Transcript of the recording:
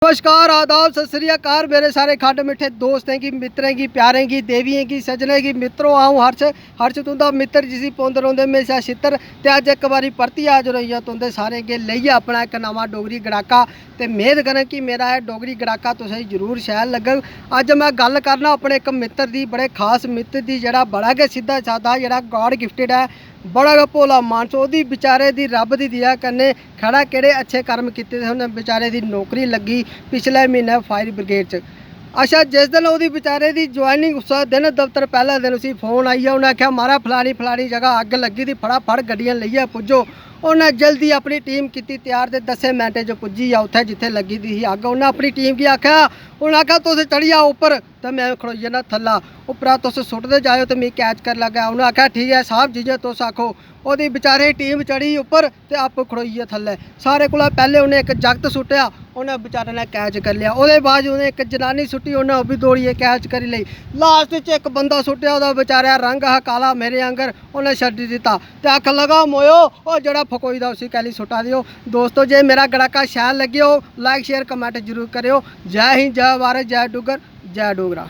नमस्कार आदाब सत श्री अकाल मेरे सारे खंड मिठे दोस्तें की मित्रें की प्यारें की देवियों की सजने की मित्रों आऊँ हर्ष तुंदा मित्र जिसी पौंद रौंदे हमेशा छित्र ते अज एक बारी परती आज रही है तुंदे सारे के लिए अपना एक नवा डोगरी गड़ाका ते मेद करें कि मेरा यह डोगरी गड़ाका तुसें जरूर शैल लगग। अज मैं गल करना अपने एक मित्र दी बड़े खास मित्र दी जड़ा बड़ा गै सीधा सादा जड़ा गॉड गिफ्टिड है बड़ा गै भोला मानस ओदी बेचारे दी रब दी दिया कन्नै खड़ा केड़े अच्छे कर्म कीते उन्हें बेचारे दी नौकरी लगी पिछले महीने फायर ब्रिगेड च। अच्छा जिस दिन वो बेचारे की ज्वाइनिंग उस दिन दफ्तर पहले दिन उसी फोन आई है उन्हें आख्या मारा फलानी जगह अग लगी थी फटाफट गड्डियां लेइयै पुज्जो। उन्हें जल्दी अपनी टीम की तैयार तो 10 मिनटें च पुज्जी आ उत्थे जिथे लगी थी अग। उन्हें अपनी टीम की आख्या उन्हें आख्या तुस चढ़ी जाओ उपर तो मैं खड़ोई जाना थल्ला उपरा तुस सुटते जाओ तो मैं कैच कर लगा। उन्हें आख्या ठीक है साहब जिजे तुस आखो। ओदी बेचारे टीम चढ़ी उपर तो आप खड़ोइए थल्ले। सारे कोला पहले उन्हें एक जगत सुट्या उन्हें बेचारे ने कैच कर लिया। उसदे बाद उन्हें एक जनानी सुट्टी उन्हें वह भी दौड़िए कैच करी ली। लास्ट च एक बंदा सुट्या वह बेचारे रंग हा काला मेरे आंगर उन्हें छड्डी दिता ते आख लगा मोयो और जड़ा फकोई दा उसी कैली सुटा दियो। दोस्तों जे मेरा गड़ाका शैल लगे हो लाइक शेयर कमेंट जरूर करियो। जय हिंद जय भारत जय डुगर जय डोगरा।